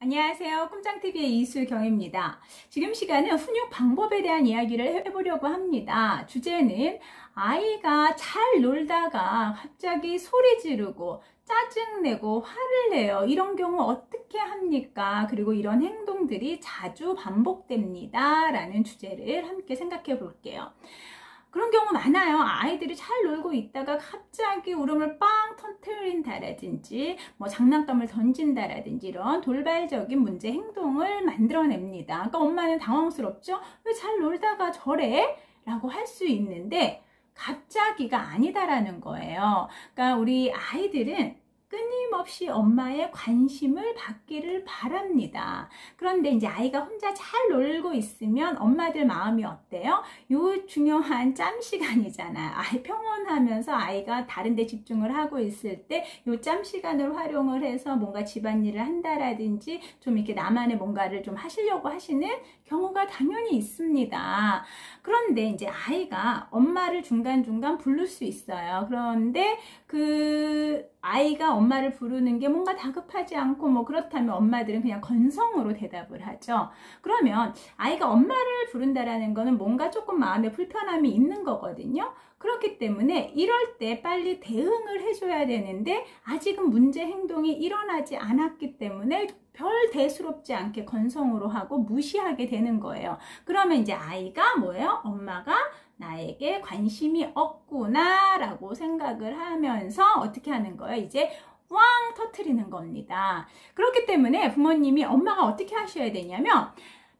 안녕하세요. 꿈장TV의 이수경입니다. 지금 시간은 훈육 방법에 대한 이야기를 해보려고 합니다. 주제는 아이가 잘 놀다가 갑자기 소리 지르고 짜증내고 화를 내요. 이런 경우 어떻게 합니까? 그리고 이런 행동들이 자주 반복됩니다. 라는 주제를 함께 생각해 볼게요. 그런 경우 많아요. 아이들이 잘 놀고 있다가 갑자기 울음을 빵 터뜨린다라든지 뭐 장난감을 던진다라든지 이런 돌발적인 문제 행동을 만들어냅니다. 그러니까 엄마는 당황스럽죠? 왜 잘 놀다가 저래? 라고 할 수 있는데 갑자기가 아니다라는 거예요. 그러니까 우리 아이들은 끊임없이 엄마의 관심을 받기를 바랍니다. 그런데 이제 아이가 혼자 잘 놀고 있으면 엄마들 마음이 어때요? 요 중요한 짬 시간이잖아요. 아이 평온하면서 아이가 다른 데 집중을 하고 있을 때 요 짬 시간을 활용을 해서 뭔가 집안일을 한다라든지 좀 이렇게 나만의 뭔가를 좀 하시려고 하시는 경우가 당연히 있습니다. 그런데 이제 아이가 엄마를 중간중간 부를 수 있어요. 그런데 아이가 엄마를 부르는 게 뭔가 다급하지 않고 뭐 그렇다면 엄마들은 그냥 건성으로 대답을 하죠. 그러면 아이가 엄마를 부른다라는 거는 뭔가 조금 마음에 불편함이 있는 거거든요. 그렇기 때문에 이럴 때 빨리 대응을 해줘야 되는데 아직은 문제 행동이 일어나지 않았기 때문에 별 대수롭지 않게 건성으로 하고 무시하게 되는 거예요. 그러면 이제 아이가 뭐예요? 엄마가 나에게 관심이 없구나 라고 생각을 하면서 어떻게 하는 거예요? 이제 왕 터트리는 겁니다. 그렇기 때문에 부모님이 엄마가 어떻게 하셔야 되냐면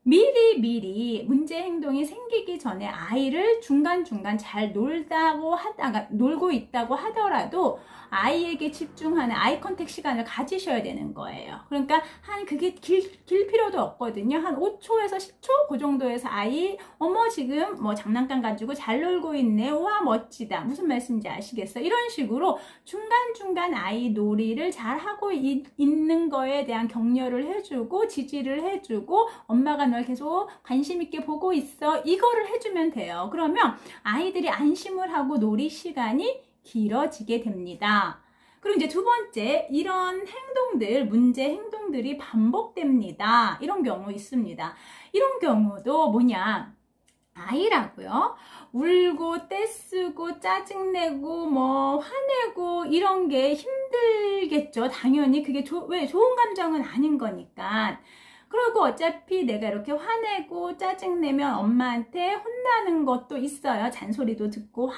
미리 문제 행동이 생기기 전에 아이를 중간중간 잘 놀고 있다고 하더라도 아이에게 집중하는 아이 컨택 시간을 가지셔야 되는 거예요. 그러니까 그게 길 필요도 없거든요. 한 5초에서 10초 그 정도에서 아이 어머 지금 뭐 장난감 가지고 잘 놀고 있네. 와 멋지다. 무슨 말씀인지 아시겠어? 이런 식으로 중간중간 아이 놀이를 잘 하고 있는 거에 대한 격려를 해주고 지지를 해주고 엄마가 널 계속 관심 있게 보고 있어. 이거를 해주면 돼요. 그러면 아이들이 안심을 하고 놀이 시간이 길어지게 됩니다. 그리고 이제 두 번째, 이런 행동들, 문제 행동들이 반복됩니다. 이런 경우 있습니다. 이런 경우도 뭐냐? 아이라고요. 울고 떼쓰고 짜증내고 뭐 화내고 이런 게 힘들겠죠. 당연히 그게 왜 좋은 감정은 아닌 거니까. 그리고 어차피 내가 이렇게 화내고 짜증내면 엄마한테 혼나는 것도 있어요. 잔소리도 듣고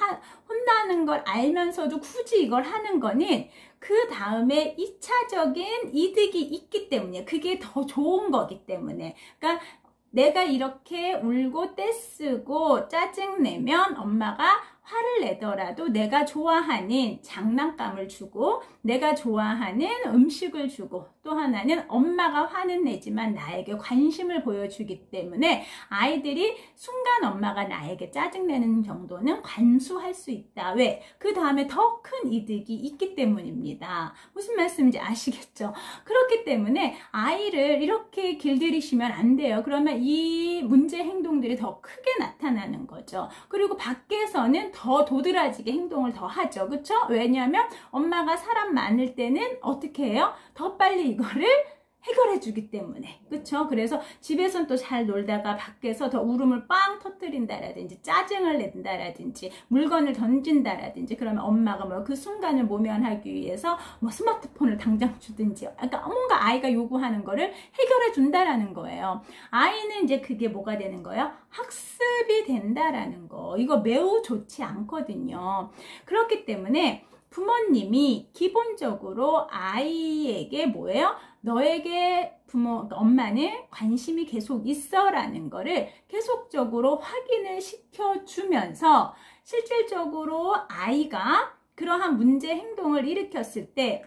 혼나는 걸 알면서도 굳이 이걸 하는 거는 그 다음에 2차적인 이득이 있기 때문에 그게 더 좋은 거기 때문에 그러니까 내가 이렇게 울고 떼쓰고 짜증내면 엄마가 화를 내더라도 내가 좋아하는 장난감을 주고 내가 좋아하는 음식을 주고 또 하나는 엄마가 화는 내지만 나에게 관심을 보여주기 때문에 아이들이 순간 엄마가 나에게 짜증내는 정도는 관수할 수 있다. 왜? 그 다음에 더 큰 이득이 있기 때문입니다. 무슨 말씀인지 아시겠죠? 그렇기 때문에 아이를 이렇게 길들이시면 안 돼요. 그러면 이 문제 행동들이 더 크게 나타나는 거죠. 그리고 밖에서는 더 도드라지게 행동을 더 하죠. 그쵸? 왜냐하면 엄마가 사람 많을 때는 어떻게 해요? 더 빨리 이거를 해결해 주기 때문에. 그쵸? 그래서 집에서는 또 잘 놀다가 밖에서 더 울음을 빵 터뜨린다라든지 짜증을 낸다라든지 물건을 던진다라든지 그러면 엄마가 뭐 그 순간을 모면하기 위해서 뭐 스마트폰을 당장 주든지 그러니까 뭔가 아이가 요구하는 거를 해결해 준다라는 거예요. 아이는 이제 그게 뭐가 되는 거예요? 학습이 된다라는 거. 이거 매우 좋지 않거든요. 그렇기 때문에 부모님이 기본적으로 아이에게 뭐예요? 너에게 그러니까 엄마는 관심이 계속 있어 라는 거를 계속적으로 확인을 시켜주면서 실질적으로 아이가 그러한 문제 행동을 일으켰을 때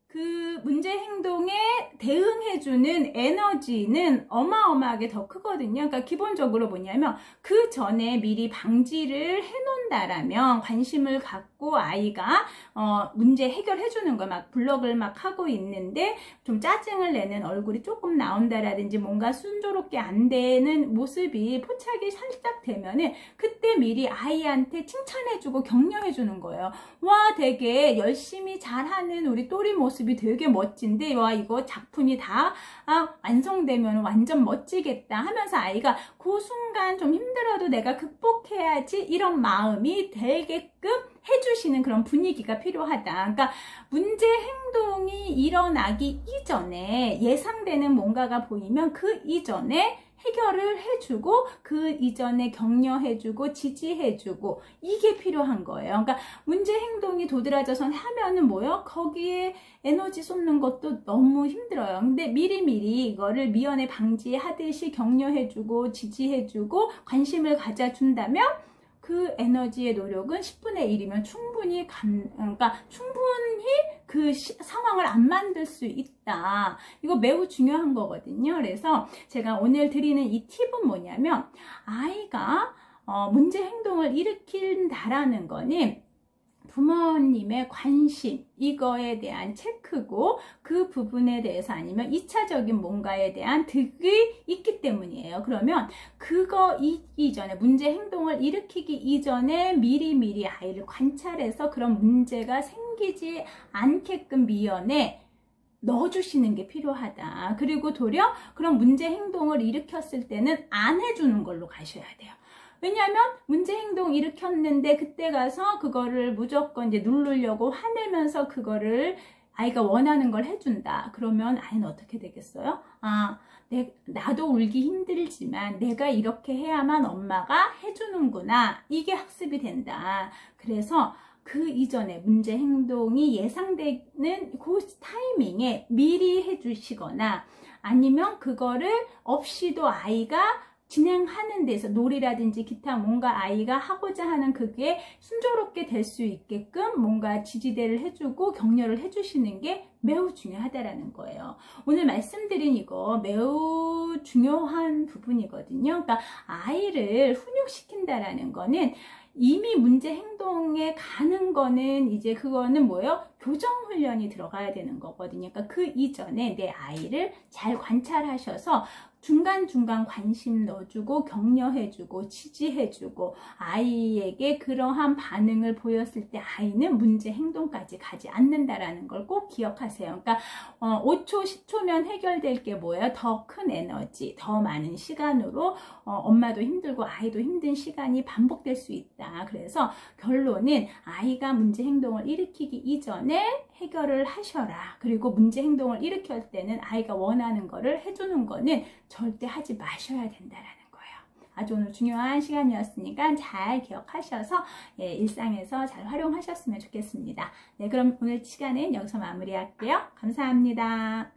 그 문제 행동에 대응해주는 에너지는 어마어마하게 더 크거든요. 그러니까 기본적으로 뭐냐면 그 전에 미리 방지를 해놓는다라면 관심을 갖고 아이가 문제 해결해주는 거 막 블럭을 막 하고 있는데 좀 짜증을 내는 얼굴이 조금 나온다라든지 뭔가 순조롭게 안 되는 모습이 포착이 살짝 되면은 그때 미리 아이한테 칭찬해주고 격려해주는 거예요. 와 되게 열심히 잘하는 우리 또리 모습 모습이 되게 멋진데, 와, 이거 작품이 다 완성되면 완전 멋지겠다 하면서 아이가 그 순간 좀 힘들어도 내가 극복해야지 이런 마음이 되게끔 해주시는 그런 분위기가 필요하다. 그러니까 문제 행동이 일어나기 이전에 예상되는 뭔가가 보이면 그 이전에 해결을 해주고 그 이전에 격려해주고 지지해주고 이게 필요한 거예요. 그러니까 문제 행동이 도드라져서 하면은 뭐요? 거기에 에너지 쏟는 것도 너무 힘들어요. 근데 미리미리 이거를 미연에 방지하듯이 격려해주고 지지해주고 관심을 가져준다면 그 에너지의 노력은 10분의 1이면 충분히 그러니까 충분히 그 상황을 안 만들 수 있다. 이거 매우 중요한 거거든요. 그래서 제가 오늘 드리는 이 팁은 뭐냐면, 아이가 문제 행동을 일으킨다라는 거는 부모님의 관심, 이거에 대한 체크고, 그 부분에 대해서 아니면 2차적인 뭔가에 대한 득이 있기 때문이에요. 그러면 그거 이전에, 문제 행동을 일으키기 이전에 미리미리 아이를 관찰해서 그런 문제가 생기지 않게끔 미연에 넣어주시는 게 필요하다. 그리고 도리어 그런 문제 행동을 일으켰을 때는 안 해주는 걸로 가셔야 돼요. 왜냐하면 문제 행동 일으켰는데 그때 가서 그거를 무조건 이제 누르려고 화내면서 그거를 아이가 원하는 걸 해준다. 그러면 아이는 어떻게 되겠어요? 나도 울기 힘들지만 내가 이렇게 해야만 엄마가 해주는구나. 이게 학습이 된다. 그래서 그 이전에 문제 행동이 예상되는 그 타이밍에 미리 해주시거나 아니면 그거를 없이도 아이가 진행하는 데서 놀이라든지 기타 뭔가 아이가 하고자 하는 그게 순조롭게 될 수 있게끔 뭔가 지지대를 해주고 격려를 해주시는 게 매우 중요하다라는 거예요. 오늘 말씀드린 이거 매우 중요한 부분이거든요. 그러니까 아이를 훈육시킨다라는 거는 이미 문제 행동에 가는 거는 이제 그거는 뭐예요? 교정 훈련이 들어가야 되는 거거든요. 그러니까 그 이전에 내 아이를 잘 관찰하셔서 중간중간 관심 넣어주고 격려해주고 지지해주고 아이에게 그러한 반응을 보였을 때 아이는 문제 행동까지 가지 않는다라는 걸 꼭 기억하세요. 그러니까 5초, 10초면 해결될 게 뭐예요? 더 큰 에너지, 더 많은 시간으로 엄마도 힘들고 아이도 힘든 시간이 반복될 수 있다. 그래서 결론은 아이가 문제 행동을 일으키기 이전에 해결을 하셔라. 그리고 문제 행동을 일으킬 때는 아이가 원하는 거를 해주는 거는 절대 하지 마셔야 된다라는 거예요. 아주 오늘 중요한 시간이었으니까 잘 기억하셔서 일상에서 잘 활용하셨으면 좋겠습니다. 네, 그럼 오늘 시간은 여기서 마무리할게요. 감사합니다.